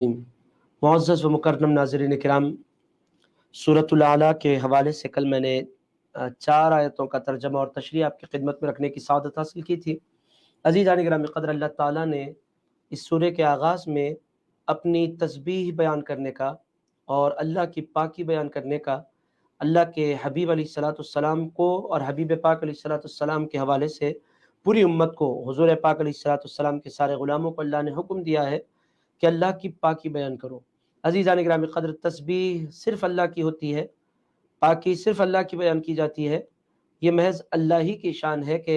معزز و مکرم ناظرین کرام، سورۃ الاعلیٰ کے حوالے سے کل میں نے 4 آیتوں کا ترجمہ اور تشریح آپ کی خدمت میں رکھنے کی سعادت حاصل کی تھی۔ عزیزان گرامی قدر، اللہ تعالیٰ نے اس سورے کے آغاز میں اپنی تسبیح بیان کرنے کا اور اللہ کی پاکی بیان کرنے کا، اللہ کے حبیب علیہ الصلوۃ والسلام کو اور حبیب پاک علیہ الصلوۃ والسلام کے حوالے سے پوری امت کو، حضور پاک علیہ الصلوۃ والسلام کے سارے غلاموں کو اللہ نے حکم دیا ہے کہ اللہ کی پاکی بیان کرو۔ عزیزان گرامی قدر، تسبیح صرف اللہ کی ہوتی ہے، پاکی صرف اللہ کی بیان کی جاتی ہے۔ یہ محض اللہ ہی کی شان ہے کہ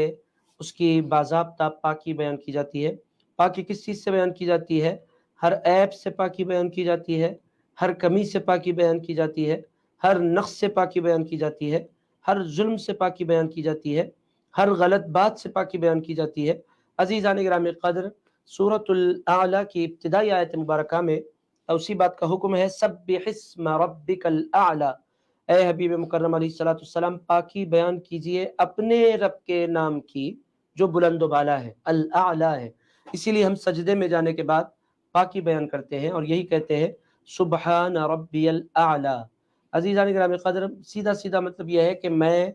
اس کی باضابطہ پاکی بیان کی جاتی ہے۔ پاکی کس چیز سے بیان کی جاتی ہے؟ ہر عیب سے پاکی بیان کی جاتی ہے، ہر کمی سے پاکی بیان کی جاتی ہے، ہر نقص سے پاکی بیان کی جاتی ہے، ہر ظلم سے پاکی بیان کی جاتی ہے، ہر غلط بات سے پاکی بیان کی جاتی ہے۔ عزیزان گرامی قدر، سورۃ الاعلیٰ کی ابتدائی آیت مبارکہ میں اسی بات کا حکم ہے، سبح اسم ربک الاعلیٰ، اے حبیب مکرم علیہ الصلوۃ والسلام پاکی بیان کیجئے اپنے رب کے نام کی جو بلند و بالا ہے، الاعلیٰ ہے۔ اسی لیے ہم سجدے میں جانے کے بعد پاکی بیان کرتے ہیں اور یہی کہتے ہیں سبحان ربی الاعلیٰ۔ عزیزان گرامی قدر، سیدھا سیدھا مطلب یہ ہے کہ میں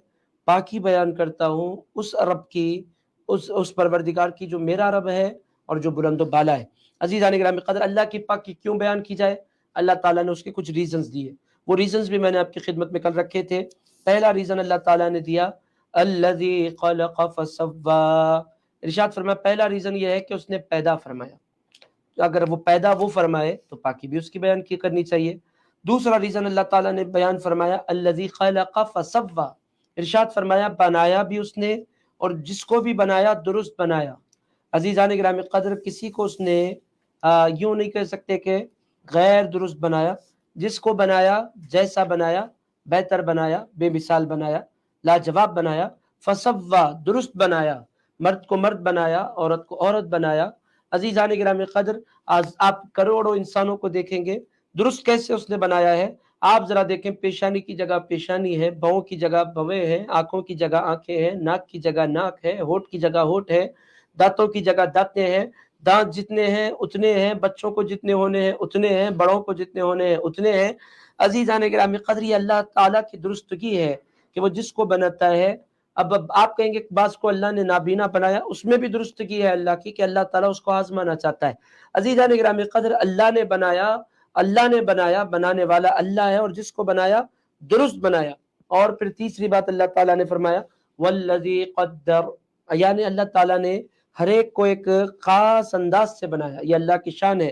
پاکی بیان کرتا ہوں اس رب کی، اس پروردگار کی جو میرا رب ہے اور جو بلند و بالا ہے۔ عزیزان گرامی قدر، اللہ کی پاکی کیوں بیان کی جائے؟ اللہ تعالیٰ نے اس کے کچھ ریزنز دیے، وہ ریزنز بھی میں نے آپ کی خدمت میں کل رکھے تھے۔ پہلا ریزن اللہ تعالیٰ نے دیا الذی خلق فسوی، ارشاد فرمایا پہلا ریزن یہ ہے کہ اس نے پیدا فرمایا، اگر وہ پیدا وہ فرمائے تو پاکی بھی اس کی بیان کی کرنی چاہیے۔ دوسرا ریزن اللہ تعالیٰ نے بیان فرمایا الذی خلق فسوی، ارشاد فرمایا بنایا بھی اس نے اور جس کو بھی بنایا درست بنایا۔ عزیزان گرامی قدر، کسی کو اس نے یوں نہیں کہہ سکتے کہ غیر درست بنایا، جس کو بنایا جیسا بنایا، بہتر بنایا، بے مثال بنایا، لاجواب بنایا، فسوی درست بنایا، مرد کو مرد بنایا، عورت کو عورت بنایا۔ عزیزان گرامی قدر، آپ کروڑوں انسانوں کو دیکھیں گے درست کیسے اس نے بنایا ہے۔ آپ ذرا دیکھیں، پیشانی کی جگہ پیشانی ہے، بہوں کی جگہ بویں ہیں، آنکھوں کی جگہ آنکھیں ہیں، ناک کی جگہ ناک ہے، ہونٹ کی جگہ ہونٹ ہے، دانتوں کی جگہ دانتیں ہیں، دانت جتنے ہیں اتنے ہیں، بچوں کو جتنے ہونے ہیں اتنے ہیں، بڑوں کو جتنے ہونے ہیں اتنے ہیں۔ عزیزان گرامی قدر، یہ اللہ تعالیٰ کی درستگی ہے کہ وہ جس کو بناتا ہے۔ اب آپ کہیں گے بعض کو اللہ نے نابینا بنایا، اس میں بھی درستگی ہے اللہ کی کہ اللہ تعالیٰ اس کو آزمانا چاہتا ہے۔ عزیزان گرامی قدر، اللہ نے بنایا، اللہ نے بنایا، بنانے والا اللہ ہے، اور جس کو بنایا درست بنایا۔ اور پھر تیسری بات اللہ تعالیٰ نے فرمایا والذی قدر، یعنی اللہ تعالیٰ نے ہر ایک کو ایک خاص انداز سے بنایا، یہ اللہ کی شان ہے۔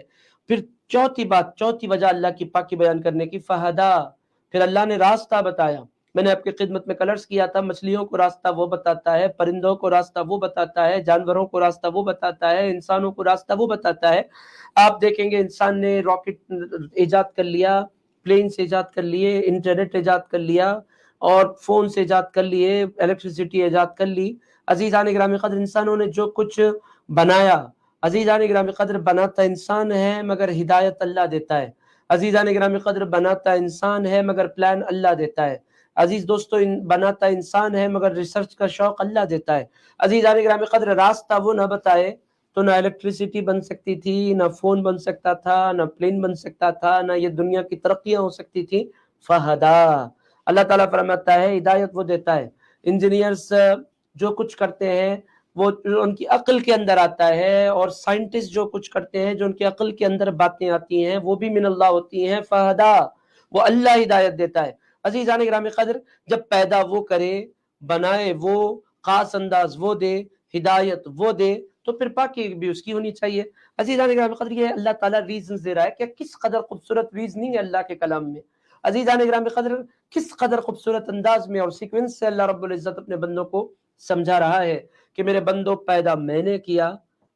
پھر چوتھی بات، چوتھی وجہ اللہ کی پاکی بیان کرنے کی، فہدا، پھر اللہ نے راستہ بتایا۔ میں نے آپ کی خدمت میں کلرز کیا تھا، مچھلیوں کو راستہ وہ بتاتا ہے، پرندوں کو راستہ وہ بتاتا ہے، جانوروں کو راستہ وہ بتاتا ہے، انسانوں کو راستہ وہ بتاتا ہے۔ آپ دیکھیں گے انسان نے راکٹ ایجاد کر لیا، پلینز ایجاد کر لیے، انٹرنیٹ ایجاد کر لیا، اور فون سے ایجاد کر لیے، الیکٹریسٹی ایجاد کر لی۔ عزیزان گرامی قدر، انسانوں نے جو کچھ بنایا، عزیزان گرامی قدر بناتا انسان ہے مگر ہدایت اللہ دیتا ہے۔ عزیزان گرامی قدر بناتا انسان ہے مگر پلان اللہ دیتا ہے۔ عزیز دوستو، بناتا انسان ہے مگر ریسرچ کا شوق اللہ دیتا ہے۔ عزیزان گرامی قدر، راستہ وہ نہ بتائے تو نہ الیکٹریسٹی بن سکتی تھی، نہ فون بن سکتا تھا، نہ پلین بن سکتا تھا، نہ یہ دنیا کی ترقیاں ہو سکتی تھی۔ فہدا، اللہ تعالیٰ فرماتا ہے ہدایت وہ دیتا ہے۔ انجینئرز جو کچھ کرتے ہیں وہ ان کی عقل کے اندر آتا ہے، اور سائنٹسٹ جو کچھ کرتے ہیں جو ان کی عقل کے اندر باتیں آتی ہیں وہ بھی من اللہ ہوتی ہیں۔ فہدا، وہ اللہ ہدایت دیتا ہے۔ عزیزان گرامی قدر، جب پیدا وہ کرے، بنائے وہ، خاص انداز وہ دے، ہدایت وہ دے، تو پھر پاکی بھی اس کی ہونی چاہیے۔ عزیزان گرامی قدر، یہ اللہ تعالیٰ ریزنز دے رہا ہے کہ کس قدر خوبصورت ریزننگ ہے اللہ کے کلام میں۔ عزیزان گرامی قدر، کس قدر خوبصورت انداز میں اور سیکوینس سے اللہ رب العزت اپنے بندوں کو سمجھا رہا ہے کہ میرے بندوں، پیدا میں نے کیا،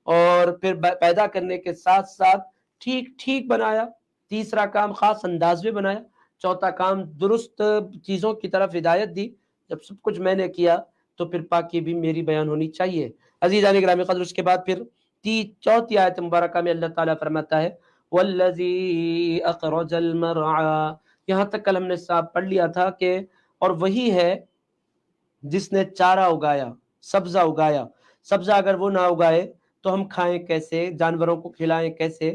اور پھر پیدا کرنے کے ساتھ ساتھ ٹھیک ٹھیک بنایا، تیسرا کام خاص انداز میں بنایا، چوتھا کام درست چیزوں کی طرف ہدایت دی۔ جب سب کچھ میں نے کیا تو پھر پاکی بھی میری بیان ہونی چاہیے۔ عزیزان گرامی قدر، اس کے بعد پھر چوتھی آیت مبارکہ میں اللہ تعالیٰ فرماتا ہے والذی اخرج المرعى، یہاں تک کل ہم نے صاحب پڑھ لیا تھا کہ اور وہی ہے جس نے چارہ اگایا، سبزہ اگایا۔ سبزہ اگر وہ نہ اگائے تو ہم کھائیں کیسے، جانوروں کو کھلائیں کیسے؟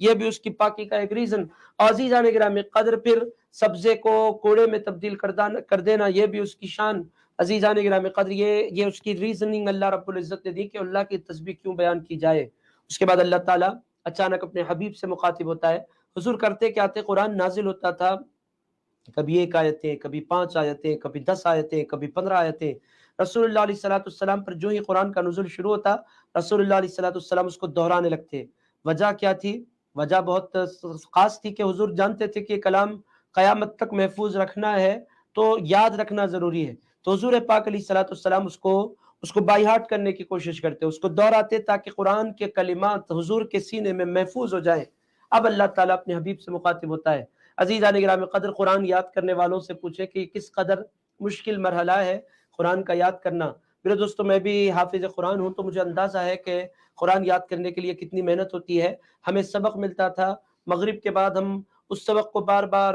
یہ بھی اس کی پاکی کا ایک ریزن. عزیزان گرامی قدر پھر سبزے کو کوڑے میں تبدیل کر دینا یہ بھی اس کی شان. عزیزان گرامی قدر یہ اس کی ریزننگ اللہ رب العزت نے دی کہ اللہ کی تسبیح کیوں بیان کی جائے. اس کے بعد اللہ تعالیٰ اچانک اپنے حبیب سے مخاطب ہوتا ہے. حضور کرتے کیا تھے؟ قرآن نازل ہوتا تھا، کبھی 1 آیتیں، کبھی 5 آیتیں، کبھی 10 آیتیں، کبھی 15 آیتیں. رسول اللہ علیہ السلام پر جو ہی قرآن کا نزول شروع ہوتا رسول اللہ علیہ السلام اس کو دہرانے لگتے. وجہ کیا تھی؟ وجہ بہت خاص تھی کہ حضور جانتے تھے کہ کلام قیامت تک محفوظ رکھنا ہے تو یاد رکھنا ضروری ہے. تو حضور پاک علیہ السلام اس کو بائی ہارٹ کرنے کی کوشش کرتے، اس کو دہراتے تاکہ قرآن کے کلمات حضور کے سینے میں محفوظ ہو جائیں. اب اللہ تعالیٰ اپنے حبیب سے مخاطب ہوتا ہے. عزیزان گرامی قدر قرآن یاد کرنے والوں سے پوچھے کہ کس قدر مشکل مرحلہ ہے قرآن کا یاد کرنا. میرے دوستو میں بھی حافظ قرآن ہوں تو مجھے اندازہ ہے کہ قرآن یاد کرنے کے لیے کتنی محنت ہوتی ہے. ہمیں سبق ملتا تھا مغرب کے بعد، ہم اس سبق کو بار بار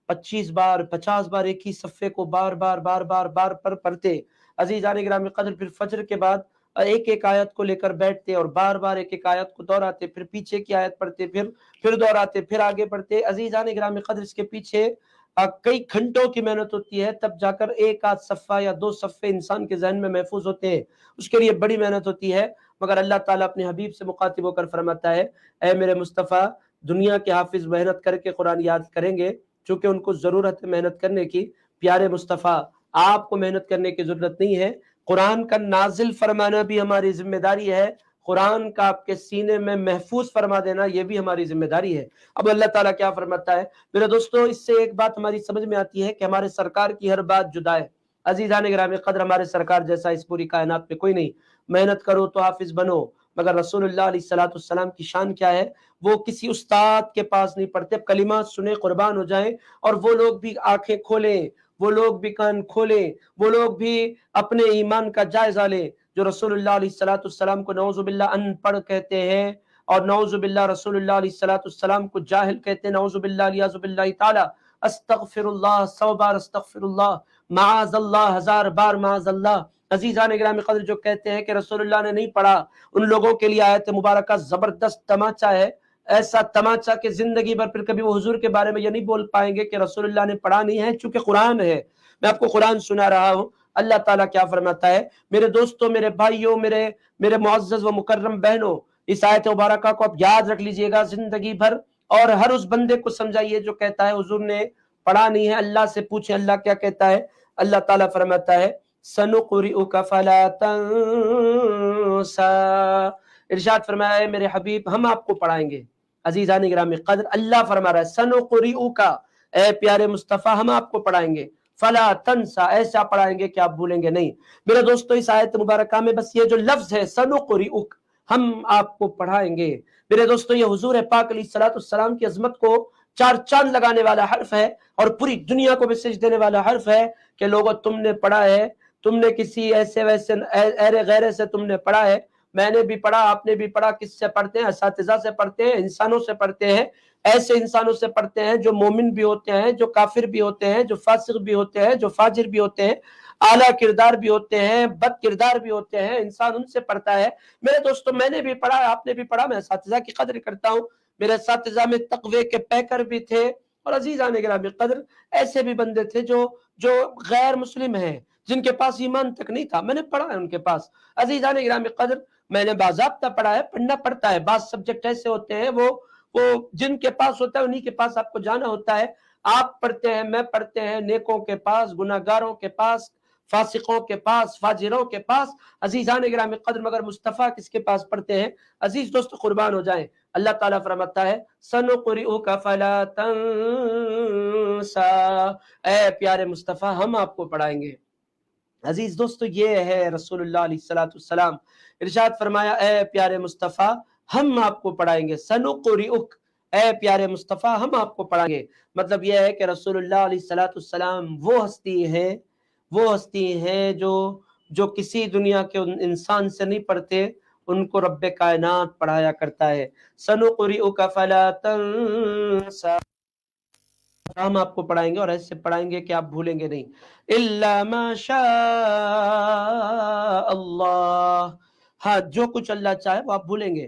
25 بار 50 بار ایک ہی صفحے کو بار بار پڑھتے. عزیزان گرامی قدر پھر فجر کے بعد ایک آیت کو لے کر بیٹھتے اور بار بار ایک آیت کو دہراتے، پھر پیچھے کی آیت پڑھتے، پھر دہراتے، پھر آگے پڑھتے. عزیزان گرامی قدر اس کے پیچھے کئی گھنٹوں کی محنت ہوتی ہے، تب جا کر 1 آدھ صفحہ یا 2 صفحے انسان کے ذہن میں محفوظ ہوتے ہیں. اس کے لیے بڑی محنت ہوتی ہے. مگر اللہ تعالیٰ اپنے حبیب سے مخاطب ہو کر فرماتا ہے اے میرے مصطفیٰ، دنیا کے حافظ محنت کر کے قرآن یاد کریں گے چونکہ ان کو ضرورت ہے محنت کرنے کی. پیارے مصطفیٰ آپ کو محنت کرنے کی ضرورت نہیں ہے، قرآن کا نازل فرمانا بھی ہماری ذمہ داری ہے، قرآن کا آپ کے سینے میں محفوظ فرما دینا یہ بھی ہماری ذمہ داری ہے. اب اللہ تعالیٰ کیا فرماتا ہے میرے دوستو؟ اس سے ایک بات ہماری سمجھ میں آتی ہے کہ ہمارے سرکار کی ہر بات جدا ہے. عزیزان گرامی قدر ہمارے سرکار جیسا اس پوری کائنات میں کوئی نہیں. محنت کرو تو حافظ بنو، مگر رسول اللہ علیہ السلام کی شان کیا ہے؟ وہ کسی استاد کے پاس نہیں پڑھتے. کلمات سنے قربان ہو جائیں، اور وہ لوگ بھی آنکھیں کھولیں، وہ لوگ بھی کان کھولیں، وہ لوگ بھی اپنے ایمان کا جائزہ لیں جو رسول اللہ علیہ السلام کو نعوذ باللہ ان پڑھ کہتے ہیں، اور نعوذ باللہ رسول اللہ علیہ السلام کو جاہل کہتے ہیں. نعوذ باللہ علیہ باللہ تعالی. استغفر اللہ 100 بار استغفر اللہ، معاذ اللہ 1000 بار معاذ اللہ. عزیزان گرامی قدر جو کہتے ہیں کہ رسول اللہ نے نہیں پڑھا، ان لوگوں کے لیے آیت مبارکہ زبردست تماچا ہے، ایسا تماچا کہ زندگی بھر پھر کبھی وہ حضور کے بارے میں یہ نہیں بول پائیں گے کہ رسول اللہ نے پڑھا نہیں ہے، چونکہ قرآن ہے. میں آپ کو قرآن سنا رہا ہوں. اللہ تعالیٰ کیا فرماتا ہے میرے دوستوں، میرے بھائیوں، میرے معزز و مکرم بہنوں، اس آیت مبارکہ کو آپ یاد رکھ لیجئے گا زندگی بھر، اور ہر اس بندے کو سمجھائیے جو کہتا ہے حضور نے پڑھا نہیں ہے. اللہ سے پوچھیں اللہ کیا کہتا ہے. اللہ تعالیٰ فرماتا ہے سَنُقْرِئُكَ فَلَا تَنْسَى، ارشاد فرمایا ہے میرے حبیب ہم آپ کو پڑھائیں گے. عزیزان گرامی قدر اللہ فرما رہا ہے سَنُقْرِئُكَ، اے پیارے مصطفیٰ ہم آپ کو پڑھائیں گے. فلا تنسا، ایسا پڑھائیں گے کہ آپ بھولیں گے نہیں. میرے دوستو اس آیت مبارکہ میں بس یہ جو لفظ ہے سنقرئک، ہم آپ کو پڑھائیں گے، میرے دوستو یہ حضور پاک علیہ السلام کی عظمت کو 4 چاند لگانے والا حرف ہے، اور پوری دنیا کو میسج دینے والا حرف ہے کہ لوگوں تم نے پڑھا ہے، تم نے کسی ایسے ویسے ایرے غیرے سے تم نے پڑھا ہے، میں نے بھی پڑھا، آپ نے بھی پڑھا. کس سے پڑھتے ہیں؟ اساتذہ سے پڑھتے ہیں، انسانوں سے پڑھتے ہیں، ایسے انسانوں سے پڑھتے ہیں جو مومن بھی ہوتے ہیں، جو کافر بھی ہوتے ہیں، جو فاسق بھی ہوتے ہیں، جو فاجر بھی ہوتے ہیں، اعلیٰ کردار بھی ہوتے ہیں، بد کردار بھی ہوتے ہیں. انسان ان سے پڑھتا ہے. میرے دوستو میں نے بھی پڑھا، آپ نے بھی پڑھا. میں اساتذہ کی قدر کرتا ہوں. میرے اساتذہ میں تقوی کے پیکر بھی تھے، اور عزیزان گرامی قدر ایسے بھی بندے تھے جو غیر مسلم ہیں، جن کے پاس ایمان تک نہیں تھا. میں نے پڑھا ہے ان کے پاس. عزیزان گرامی قدر میں نے باضابطہ پڑھا ہے، پڑھنا پڑتا ہے. بعض سبجیکٹ ایسے ہوتے ہیں وہ جن کے پاس ہوتا ہے انہی کے پاس آپ کو جانا ہوتا ہے. آپ پڑھتے ہیں، میں پڑھتے ہیں، نیکوں کے پاس، گناہگاروں کے پاس، فاسقوں کے پاس، فاجروں کے پاس. عزیزان گرامی قدر مگر مصطفیٰ کس کے پاس پڑھتے ہیں؟ عزیز دوست قربان ہو جائیں. اللہ تعالیٰ فرماتا ہے سَنُقْرِئُكَ فَلَا تَنْسَى، اے پیارے مصطفیٰ ہم آپ کو پڑھائیں گے. عزیز دوستو یہ ہے رسول اللہ علیہ السلام. ارشاد فرمایا اے پیارے مصطفیٰ ہم آپ کو پڑھائیں گے. سنقرئک، اے پیارے مصطفیٰ ہم آپ کو پڑھائیں گے. مطلب یہ ہے کہ رسول اللہ علیہ السلام وہ ہستی ہیں جو کسی دنیا کے انسان سے نہیں پڑھتے، ان کو رب کائنات پڑھایا کرتا ہے. سنقرئک فلا تنسى، ہم آپ کو پڑھائیں گے اور ایسے پڑھائیں گے کہ آپ بھولیں گے نہیں. الا ما شاء اللہ، ہاں جو کچھ اللہ چاہے وہ آپ بھولیں گے.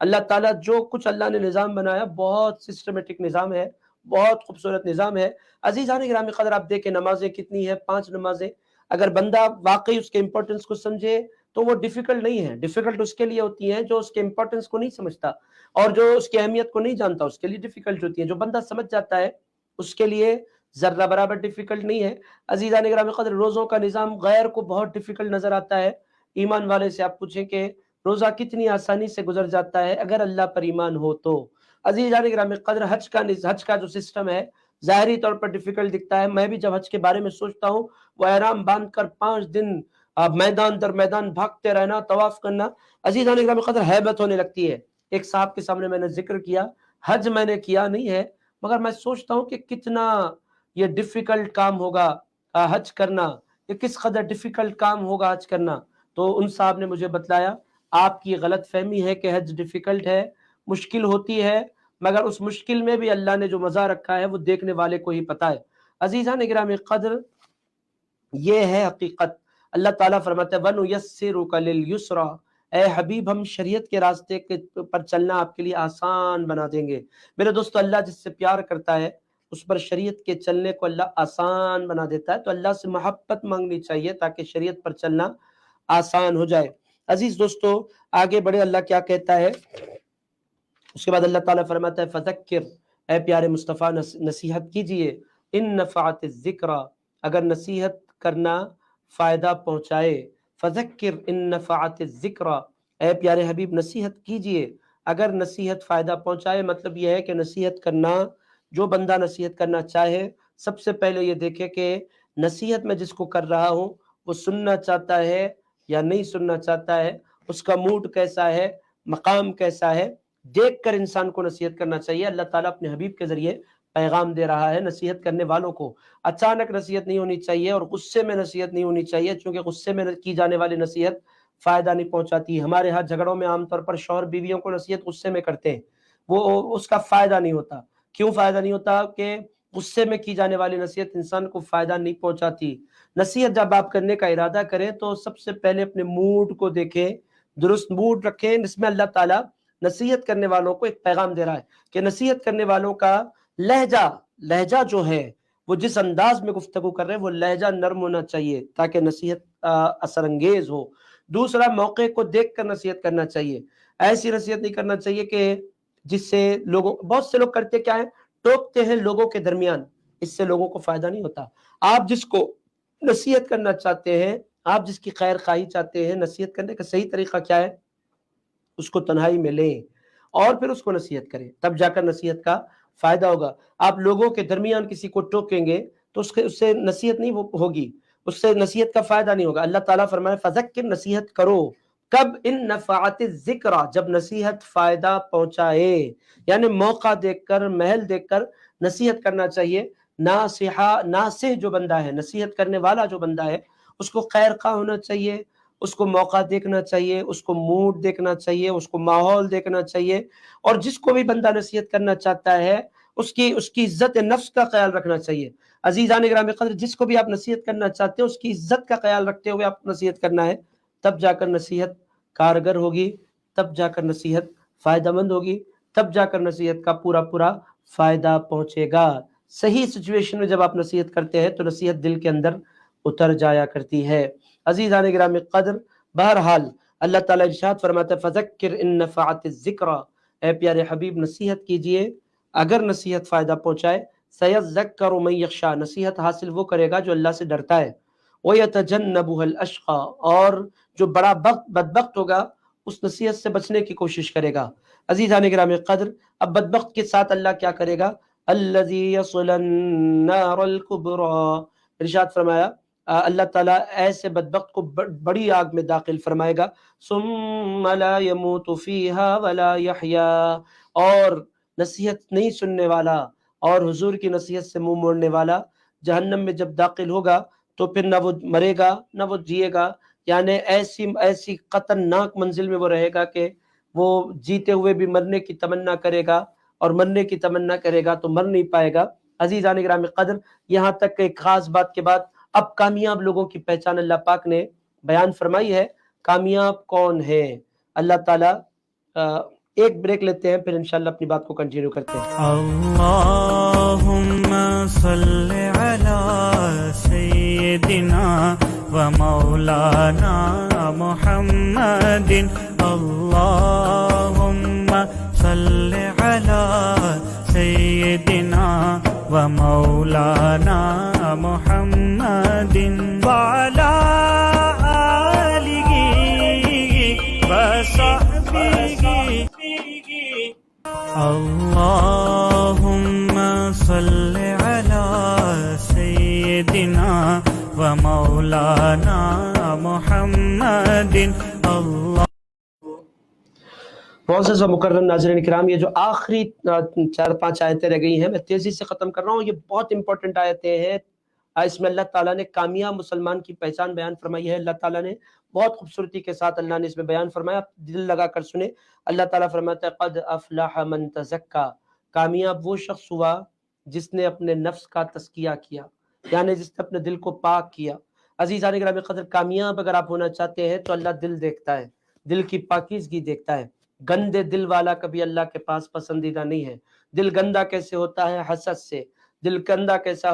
اللہ تعالیٰ جو کچھ اللہ نے نظام بنایا بہت سسٹمیٹک نظام ہے، بہت خوبصورت نظام ہے۔ عزیزان گرامی قدر آپ دیکھیں نمازیں کتنی ہیں، 5 نمازیں۔ اگر بندہ واقعی اس کے امپورٹنس کو سمجھے تو وہ ڈیفیکلٹ نہیں ہے، ڈیفیکلٹ اس کے لیے ہوتی ہیں جو اس کے امپورٹنس کو نہیں سمجھتا اور جو اس کی اہمیت کو نہیں جانتا، اس کے لیے ڈیفیکلٹ ہوتی ہیں۔ جو بندہ سمجھ جاتا ہے اس کے لیے ذرہ برابر ڈیفیکلٹ نہیں ہے۔ عزیزان گرامی قدر روزوں کا نظام غیر کو بہت ڈیفیکلٹ نظر آتا ہے۔ ایمان والے سے آپ پوچھیں کہ روزہ کتنی آسانی سے گزر جاتا ہے اگر اللہ پر ایمان ہو تو۔ عزیزان گرامی قدر حج کا جو سسٹم ہے ظاہری طور پر ڈیفیکلٹ دکھتا ہے۔ میں بھی جب حج کے بارے میں سوچتا ہوں، وہ احرام باندھ کر 5 دن میدان در میدان بھاگتے رہنا، طواف کرنا، عزیزان گرامی قدر حیبت ہونے لگتی ہے۔ ایک صاحب کے سامنے میں نے ذکر کیا، حج میں نے کیا نہیں ہے مگر میں سوچتا ہوں کہ کتنا یہ ڈیفیکلٹ کام ہوگا حج کرنا، یہ کس قدر ڈیفیکلٹ کام ہوگا حج کرنا۔ تو ان صاحب نے مجھے بتلایا آپ کی غلط فہمی ہے کہ حج ڈیفیکلٹ ہے، مشکل ہوتی ہے، مگر اس مشکل میں بھی اللہ نے جو مزہ رکھا ہے وہ دیکھنے والے کو ہی پتہ ہے۔ عزیزان گرامی قدر یہ ہے حقیقت۔ اللہ تعالیٰ فرماتا ہے وَنُيَسِّرُكَ لِلْيُسْرَى، اے حبیب ہم شریعت کے راستے پر چلنا آپ کے لیے آسان بنا دیں گے۔ میرے دوستو اللہ جس سے پیار کرتا ہے اس پر شریعت کے چلنے کو اللہ آسان بنا دیتا ہے، تو اللہ سے محبت مانگنی چاہیے تاکہ شریعت پر چلنا آسان ہو جائے۔ عزیز دوستو آگے بڑھے، اللہ کیا کہتا ہے اس کے بعد اللہ تعالیٰ فرماتا ہے فذکر، اے پیارے مصطفیٰ نصیحت کیجئے، ان نفعت الذکر، اگر نصیحت کرنا فائدہ پہنچائے، فذکر ان نفعت الذکر، اے پیارے حبیب نصیحت کیجئے اگر نصیحت فائدہ پہنچائے۔ مطلب یہ ہے کہ نصیحت کرنا، جو بندہ نصیحت کرنا چاہے سب سے پہلے یہ دیکھے کہ نصیحت میں جس کو کر رہا ہوں وہ سننا چاہتا ہے یا نہیں سننا چاہتا ہے، اس کا موڈ کیسا ہے، مقام کیسا ہے، دیکھ کر انسان کو نصیحت کرنا چاہیے۔ اللہ تعالیٰ اپنے حبیب کے ذریعے پیغام دے رہا ہے نصیحت کرنے والوں کو۔ اچانک نصیحت نہیں ہونی چاہیے اور غصے میں نصیحت نہیں ہونی چاہیے، چونکہ غصے میں کی جانے والی نصیحت فائدہ نہیں پہنچاتی۔ ہمارے ہاں جھگڑوں میں عام طور پر شوہر بیویوں کو نصیحت غصے میں کرتے ہیں، وہ اس کا فائدہ نہیں ہوتا۔ کیوں فائدہ نہیں ہوتا؟ کہ غصے میں کی جانے والی نصیحت انسان کو فائدہ نہیں پہنچاتی۔ نصیحت جب آپ کرنے کا ارادہ کریں تو سب سے پہلے اپنے موڈ کو دیکھیں، درست موڈ رکھیں۔ اس میں اللہ تعالیٰ نصیحت کرنے والوں کو ایک پیغام دے رہا ہے کہ نصیحت کرنے والوں کا لہجہ جو ہے وہ جس انداز میں گفتگو کر رہے ہیں وہ لہجہ نرم ہونا چاہیے تاکہ نصیحت اثر انگیز ہو۔ دوسرا، موقع کو دیکھ کر نصیحت کرنا چاہیے۔ ایسی نصیحت نہیں کرنا چاہیے کہ جس سے بہت سے لوگ کرتے کیا ہیں، ٹوکتے ہیں لوگوں کے درمیان، اس سے لوگوں کو فائدہ نہیں ہوتا۔ آپ جس کو نصیحت کرنا چاہتے ہیں، آپ جس کی خیر خواہی چاہتے ہیں، نصیحت کرنے کا صحیح طریقہ کیا ہے؟ اس کو تنہائی میں لیں اور پھر اس کو نصیحت کریں، تب جا کر نصیحت کا فائدہ ہوگا۔ آپ لوگوں کے درمیان کسی کو ٹوکیں گے تو اس سے نصیحت نہیں ہوگی، اس سے نصیحت کا فائدہ نہیں ہوگا۔ اللہ تعالیٰ فرمائے فذکر، نصیحت کرو، کب؟ ان نفعت الذکر، جب نصیحت فائدہ پہنچائے، یعنی موقع دیکھ کر، محل دیکھ کر نصیحت کرنا چاہیے۔ ناصح جو بندہ ہے، نصیحت کرنے والا جو بندہ ہے، اس کو خیر خواہ ہونا چاہیے، اس کو موقع دیکھنا چاہیے، اس کو موڈ دیکھنا چاہیے، اس کو ماحول دیکھنا چاہیے، اور جس کو بھی بندہ نصیحت کرنا چاہتا ہے اس کی عزت نفس کا خیال رکھنا چاہیے۔ عزیزان گرامی قدر جس کو بھی آپ نصیحت کرنا چاہتے ہیں اس کی عزت کا خیال رکھتے ہوئے آپ نصیحت کرنا ہے، تب جا کر نصیحت کارگر ہوگی، تب جا کر نصیحت فائدہ مند ہوگی، تب جا کر نصیحت کا پورا فائدہ پہنچے گا۔ صحیح سچویشن میں جب آپ نصیحت کرتے ہیں تو نصیحت دل کے اندر اتر جایا کرتی ہے۔ عزیزان گرامی قدر بہرحال اللہ تعالیٰ ارشاد فرماتا ہے فذکر ان نفعت الذکر، اے پیارے حبیب نصیحت کیجئے اگر نصیحت فائدہ پہنچائے۔ سیذکر من یخشی، نصیحت حاصل وہ کرے گا جو اللہ سے ڈرتا ہے۔ ویتجنبها الاشقی، اور جو بڑا بدبخت ہوگا اس نصیحت سے بچنے کی کوشش کرے گا۔ عزیزان گرامی قدر اب بدبخت کے ساتھ اللہ کیا کرے گا؟ الذی یصلی النار الکبری، ارشاد فرمایا اللہ تعالیٰ ایسے بدبخت کو بڑی آگ میں داخل فرمائے گا۔ ثم لا يموت فيها ولا يحيا، اور نصیحت نہیں سننے والا اور حضور کی نصیحت سے منہ موڑنے والا جہنم میں جب داخل ہوگا تو پھر نہ وہ مرے گا نہ وہ جیے گا، یعنی ایسی خطرناک منزل میں وہ رہے گا کہ وہ جیتے ہوئے بھی مرنے کی تمنا کرے گا اور مرنے کی تمنا کرے گا تو مر نہیں پائے گا۔ عزیزان گرامی قدر یہاں تک ایک خاص بات کے بعد اب کامیاب لوگوں کی پہچان اللہ پاک نے بیان فرمائی ہے۔ کامیاب کون ہے؟ اللہ تعالیٰ ایک بریک لیتے ہیں پھر انشاءاللہ اپنی بات کو کنٹینیو کرتے ہیں. اللهم صل على سيدنا ومولانا محمد اللهم صل على سيدنا ومولانا محمد وعلى آله وصحبه اللهم صل على سيدنا ومولانا محمد اللہ. معزز و مکرم ناظرین کرام، یہ جو آخری 4-5 آیتیں رہ گئی ہیں میں تیزی سے ختم کر رہا ہوں. یہ بہت امپورٹنٹ آیتیں ہیں. اس میں اللہ تعالیٰ نے کامیاب مسلمان کی پہچان بیان فرمائی ہے. اللہ تعالیٰ نے بہت خوبصورتی کے ساتھ اللہ نے اس میں بیان فرمایا. دل لگا کر سنیں. اللہ تعالیٰ فرماتا ہے قد افلح من تزکا، کامیاب وہ شخص ہوا جس نے اپنے نفس کا تزکیہ کیا، یعنی جس نے اپنے دل کو پاک کیا. عزیزان گرامی قدر، کامیاب اگر آپ ہونا چاہتے ہیں تو اللہ دل دیکھتا ہے، دل کی پاکیزگی دیکھتا ہے. گندے دل والا کبھی اللہ کے پاس پسندیدہ نہیں ہے. دل گندا کیسے ہوتا ہے؟ حسد سے. دل گندا کیسے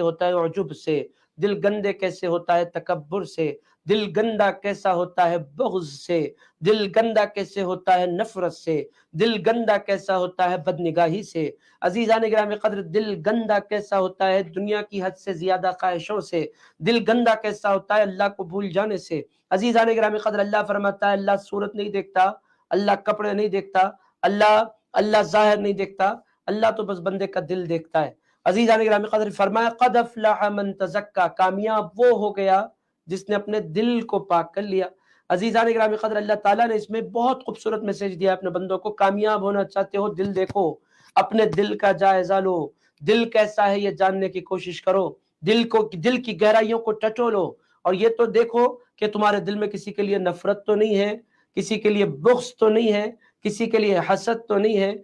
ہوتا ہے؟ عجب سے. دل گندے کیسے ہوتا ہے؟ تکبر سے. دل گندا کیسا ہوتا ہے؟ بغض سے. دل گندا کیسے ہوتا ہے؟ نفرت سے. دل گندا کیسا ہوتا ہے؟ بدنگاہی سے. عزیزان گرامی قدر، دل گندا کیسا ہوتا ہے؟ دنیا کی حد سے زیادہ خواہشوں سے. دل گندا کیسا ہوتا ہے؟ اللہ کو بھول جانے سے. عزیزان گرامی قدر، اللہ فرماتا ہے اللہ صورت نہیں دیکھتا، اللہ کپڑے نہیں دیکھتا، اللہ ظاہر نہیں دیکھتا، اللہ تو بس بندے کا دل دیکھتا ہے. عزیزان گرامی قدر، فرمایا قد افلح من تزکا، کامیاب وہ ہو گیا جس نے اپنے دل کو پاک کر لیا. عزیزان گرامی قدر، اللہ تعالیٰ نے اس میں بہت خوبصورت میسج دیا اپنے بندوں کو. کامیاب ہونا چاہتے ہو؟ دل دیکھو، اپنے دل کا جائزہ لو. دل کیسا ہے یہ جاننے کی کوشش کرو. دل کی گہرائیوں کو ٹٹولو، اور یہ تو دیکھو کہ تمہارے دل میں کسی کے لیے نفرت تو نہیں ہے، کسی کے لیے بغض تو نہیں ہے، کسی کے لیے حسد تو نہیں ہے،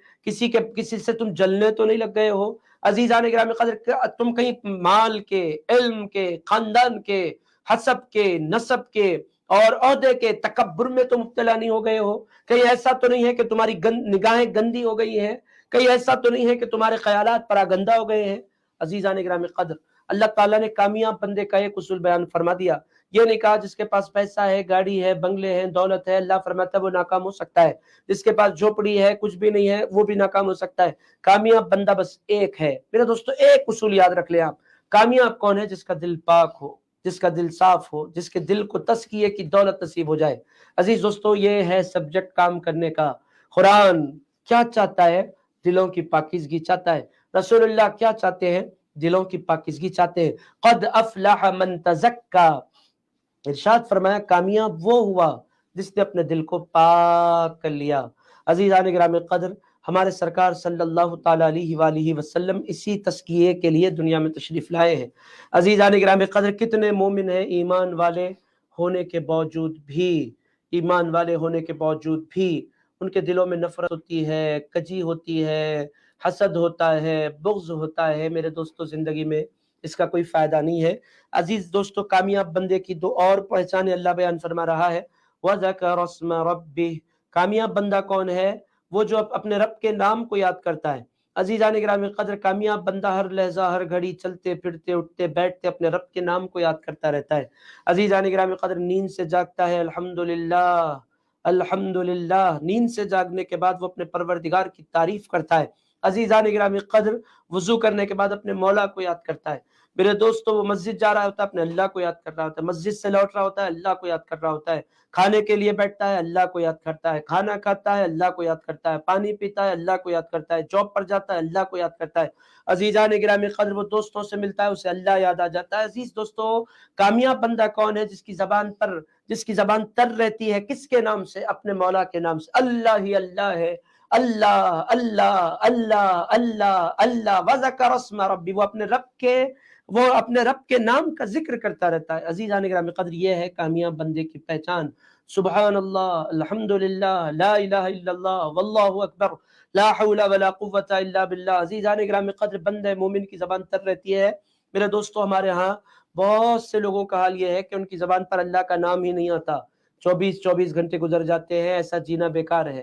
کسی سے تم جلنے تو نہیں لگ گئے ہو. عزیزان گرامی قدر، تم کہیں مال کے، علم کے، خاندان کے، حسب کے، نسب کے اور عہدے کے تکبر میں تو مبتلا نہیں ہو گئے ہو. کہیں ایسا تو نہیں ہے کہ تمہاری نگاہیں گندی ہو گئی ہیں، کہیں ایسا تو نہیں ہے کہ تمہارے خیالات پراگندہ ہو گئے ہیں. عزیزان گرامی قدر، اللہ تعالیٰ نے کامیاب بندے کا ایک اصول بیان فرما دیا. یہ نہیں کہا جس کے پاس پیسہ ہے، گاڑی ہے، بنگلے ہیں، دولت ہے، اللہ فرماتا ہے وہ ناکام ہو سکتا ہے. جس کے پاس جھوپڑی ہے، کچھ بھی نہیں ہے، وہ بھی ناکام ہو سکتا ہے. کامیاب بندہ بس ایک ہے. میرے دوستو، ایک اصول یاد رکھ لیں آپ. کامیاب کون ہے؟ جس کا دل پاک ہو، جس کا دل صاف ہو، جس کے دل کو تزکیے کی دولت نصیب ہو جائے. عزیز دوستو، یہ ہے سبجیکٹ کام کرنے کا. قرآن کیا چاہتا ہے؟ دلوں کی پاکیزگی چاہتا ہے. رسول اللہ کیا چاہتے ہیں؟ دلوں کی پاکیزگی چاہتے ہیں. قد افلح من تزکا، ارشاد فرمایا کامیاب وہ ہوا جس نے اپنے دل کو پاک کر لیا. عزیزان گرامی قدر، ہمارے سرکار صلی اللہ تعالی علیہ وآلہ وسلم اسی تزکیے کے لیے دنیا میں تشریف لائے ہیں. عزیزان گرامی قدر، کتنے مومن ہیں ایمان والے ہونے کے باوجود بھی ان کے دلوں میں نفرت ہوتی ہے، کجی ہوتی ہے، حسد ہوتا ہے، بغض ہوتا ہے. میرے دوستو، زندگی میں اس کا کوئی فائدہ نہیں ہے. عزیز دوستو، کامیاب بندے کی دو اور پہچانیں اللہ بیان فرما رہا ہے. وَذَكَرَ اسْمَ رَبِّهِ، کامیاب بندہ کون ہے؟ وہ جو اپنے رب کے نام کو یاد کرتا ہے. عزیزان گرامی قدر، کامیاب بندہ ہر لحظہ، ہر گھڑی چلتے پھرتے، اٹھتے بیٹھتے اپنے رب کے نام کو یاد کرتا رہتا ہے. عزیزان گرامی قدر، نیند سے جاگتا ہے، الحمدللہ الحمدللہ، نیند سے جاگنے کے بعد وہ اپنے پروردگار کی تعریف کرتا ہے. عزیزان گرامی قدر، وضو کرنے کے بعد اپنے مولا کو یاد کرتا ہے. میرے دوستو، وہ مسجد جا رہا ہوتا ہے، اپنے اللہ کو یاد کر رہا ہوتا ہے. مسجد سے لوٹ رہا ہوتا ہے، اللہ کو یاد کر رہا ہوتا ہے. کھانے کے لیے بیٹھتا ہے، اللہ کو یاد کرتا ہے. کھانا کھاتا ہے، اللہ کو یاد کرتا ہے. پانی پیتا ہے، اللہ کو یاد کرتا ہے. جاب پر جاتا ہے، اللہ کو یاد کرتا ہے. عزیزان گرامی قدر، وہ دوستوں سے ملتا ہے، اسے اللہ یاد آ جاتا ہے. عزیز دوستو، کامیاب بندہ کون ہے؟ جس کی زبان تر رہتی ہے کس کے نام سے؟ اپنے مولا کے نام سے. اللہ ہی اللہ ہے، اللہ اللہ اللہ اللہ اللہ. وذکر اسم ربی، وہ اپنے رب کے نام کا ذکر کرتا رہتا ہے. عزیزان گرامی قدر، یہ ہے کامیاب بندے کی پہچان. سبحان اللہ، الحمدللہ، لا الہ الا اللہ، واللہ اکبر، لا حول ولا قوت الا باللہ. عزیزان گرامی قدر، بندے مومن کی زبان تر رہتی ہے. میرے دوستو، ہمارے ہاں بہت سے لوگوں کا حال یہ ہے کہ ان کی زبان پر اللہ کا نام ہی نہیں آتا. 24 گھنٹے گزر جاتے ہیں. ایسا جینا بیکار ہے.